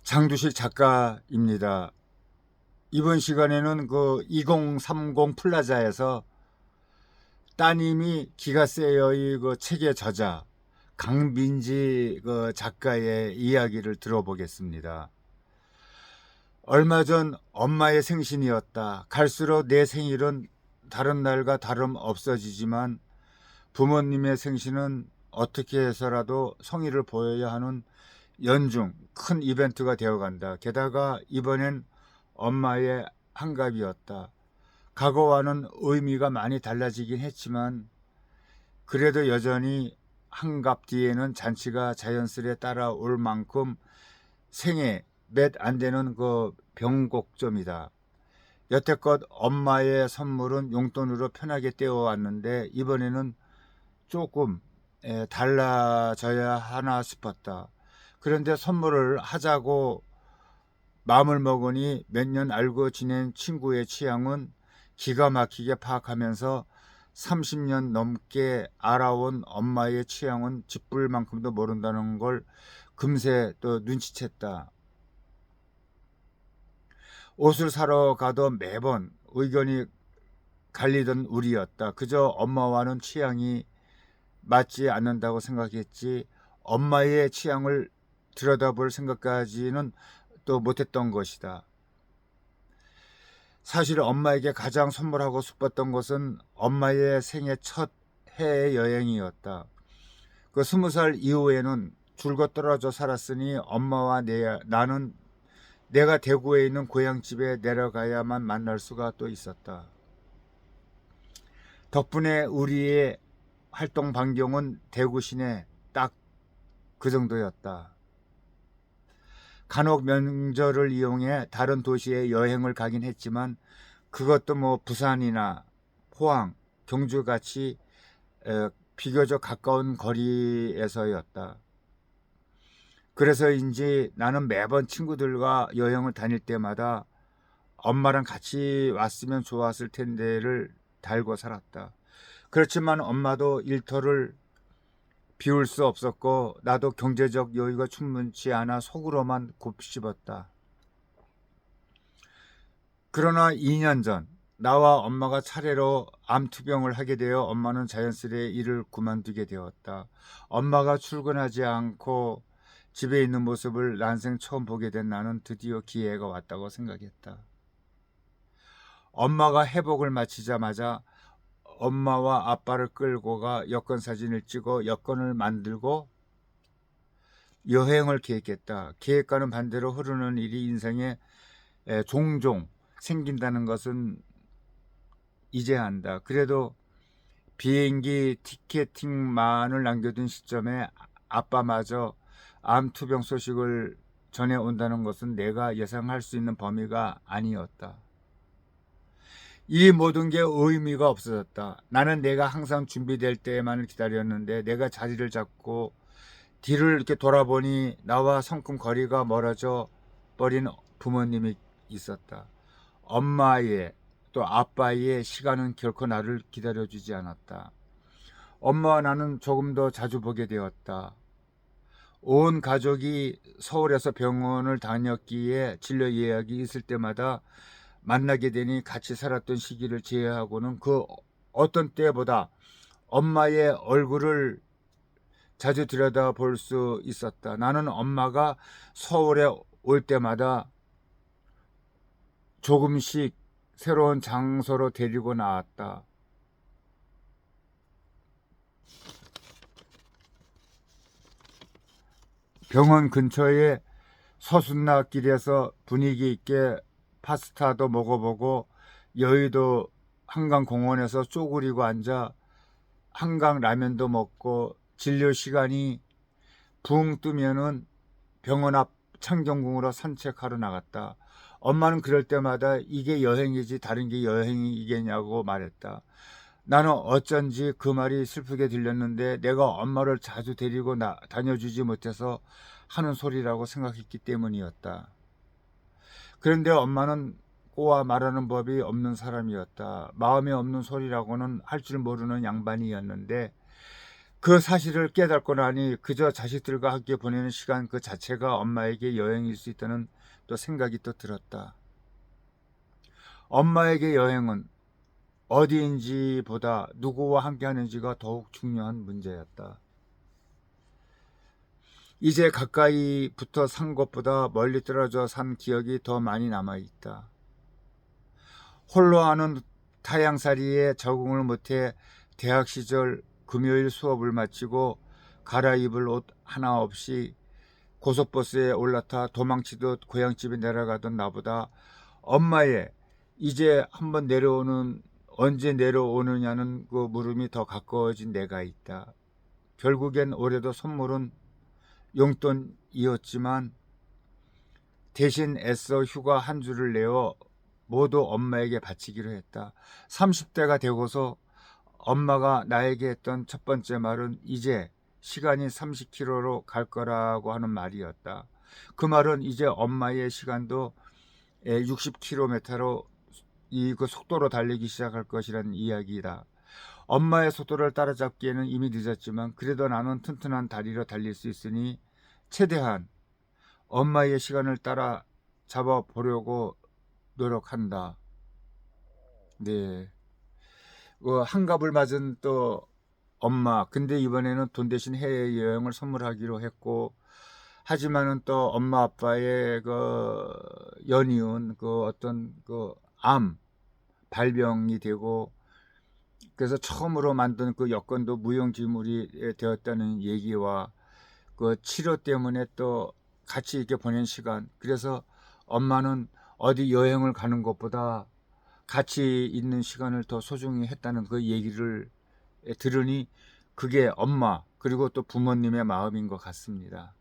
장두식 작가입니다. 이번 시간에는 그 2030 플라자에서 따님이 기가 세어의 그 책의 저자 강민지 그 작가의 이야기를 들어보겠습니다. 얼마 전 엄마의 생신이었다. 갈수록 내 생일은 다른 날과 다름 없어지지만 부모님의 생신은 어떻게 해서라도 성의를 보여야 하는 연중 큰 이벤트가 되어간다. 게다가 이번엔 엄마의 환갑이었다. 과거와는 의미가 많이 달라지긴 했지만 그래도 여전히 환갑 뒤에는 잔치가 자연스레 따라올 만큼 생애 몇 안 되는 그 병곡점이다. 여태껏 엄마의 선물은 용돈으로 편하게 떼어왔는데 이번에는 조금 달라져야 하나 싶었다. 그런데 선물을 하자고 마음을 먹으니 몇 년 알고 지낸 친구의 취향은 기가 막히게 파악하면서 30년 넘게 알아온 엄마의 취향은 짚을 만큼도 모른다는 걸 금세 또 눈치챘다. 옷을 사러 가도 매번 의견이 갈리던 우리였다. 그저 엄마와는 취향이 맞지 않는다고 생각했지 엄마의 취향을 들여다볼 생각까지는 또 못했던 것이다. 사실 엄마에게 가장 선물하고 싶었던 것은 엄마의 생애 첫 해외 여행이었다. 그 20살 이후에는 줄곧 떨어져 살았으니 엄마와 나는 내가 대구에 있는 고향집에 내려가야만 만날 수가 또 있었다. 덕분에 우리의 활동 반경은 대구 시내 딱 그 정도였다. 간혹 명절을 이용해 다른 도시에 여행을 가긴 했지만 그것도 뭐 부산이나 포항, 경주같이 비교적 가까운 거리에서였다. 그래서인지 나는 매번 친구들과 여행을 다닐 때마다 엄마랑 같이 왔으면 좋았을 텐데를 달고 살았다. 그렇지만 엄마도 일터를 비울 수 없었고 나도 경제적 여유가 충분치 않아 속으로만 곱씹었다. 그러나 2년 전 나와 엄마가 차례로 암투병을 하게 되어 엄마는 자연스레 일을 그만두게 되었다. 엄마가 출근하지 않고 집에 있는 모습을 난생 처음 보게 된 나는 드디어 기회가 왔다고 생각했다. 엄마가 회복을 마치자마자 엄마와 아빠를 끌고 가 여권 사진을 찍어 여권을 만들고 여행을 계획했다. 계획과는 반대로 흐르는 일이 인생에 종종 생긴다는 것은 이제야 한다. 그래도 비행기 티켓팅만을 남겨둔 시점에 아빠마저 암투병 소식을 전해온다는 것은 내가 예상할 수 있는 범위가 아니었다. 이 모든 게 의미가 없어졌다. 나는 내가 항상 준비될 때만을 기다렸는데 내가 자리를 잡고 뒤를 이렇게 돌아보니 나와 성큼 거리가 멀어져 버린 부모님이 있었다. 엄마의 또 아빠의 시간은 결코 나를 기다려주지 않았다. 엄마와 나는 조금 더 자주 보게 되었다. 온 가족이 서울에서 병원을 다녔기에 진료 예약이 있을 때마다 만나게 되니 같이 살았던 시기를 제외하고는 그 어떤 때보다 엄마의 얼굴을 자주 들여다볼 수 있었다. 나는 엄마가 서울에 올 때마다 조금씩 새로운 장소로 데리고 나왔다. 병원 근처에 서순나길에서 분위기 있게 파스타도 먹어보고 여의도 한강공원에서 쪼그리고 앉아 한강 라면도 먹고 진료 시간이 붕 뜨면은 병원 앞 창경궁으로 산책하러 나갔다. 엄마는 그럴 때마다 이게 여행이지 다른 게 여행이겠냐고 말했다. 나는 어쩐지 그 말이 슬프게 들렸는데 내가 엄마를 자주 데리고 다녀주지 못해서 하는 소리라고 생각했기 때문이었다. 그런데 엄마는 꼬아 말하는 법이 없는 사람이었다. 마음에 없는 소리라고는 할 줄 모르는 양반이었는데 그 사실을 깨닫고 나니 그저 자식들과 함께 보내는 시간 그 자체가 엄마에게 여행일 수 있다는 또 생각이 또 들었다. 엄마에게 여행은 어디인지보다 누구와 함께 하는지가 더욱 중요한 문제였다. 이제 가까이 붙어 산 것보다 멀리 떨어져 산 기억이 더 많이 남아있다. 홀로 하는 타향살이에 적응을 못해 대학 시절 금요일 수업을 마치고 갈아입을 옷 하나 없이 고속버스에 올라타 도망치듯 고향집에 내려가던 나보다 엄마의 이제 한번 내려오는 언제 내려오느냐는 그 물음이 더 가까워진 내가 있다. 결국엔 올해도 선물은 용돈이었지만 대신 애써 휴가 한 주를 내어 모두 엄마에게 바치기로 했다. 30대가 되고서 엄마가 나에게 했던 첫 번째 말은 이제 시간이 30km로 갈 거라고 하는 말이었다. 그 말은 이제 엄마의 시간도 60km로 그 속도로 달리기 시작할 것이라는 이야기다. 엄마의 속도를 따라잡기에는 이미 늦었지만 그래도 나는 튼튼한 다리로 달릴 수 있으니 최대한 엄마의 시간을 따라잡아 보려고 노력한다. 네. 한갑을 맞은 또 엄마. 근데 이번에는 돈 대신 해외여행을 선물하기로 했고, 하지만은 또 엄마 아빠의 그 연이은 그 어떤 그 암 발병이 되고, 그래서 처음으로 만든 그 여권도 무용지물이 되었다는 얘기와 그 치료 때문에 또 같이 이렇게 보낸 시간. 그래서 엄마는 어디 여행을 가는 것보다 같이 있는 시간을 더 소중히 했다는 그 얘기를 들으니 그게 엄마 그리고 또 부모님의 마음인 것 같습니다.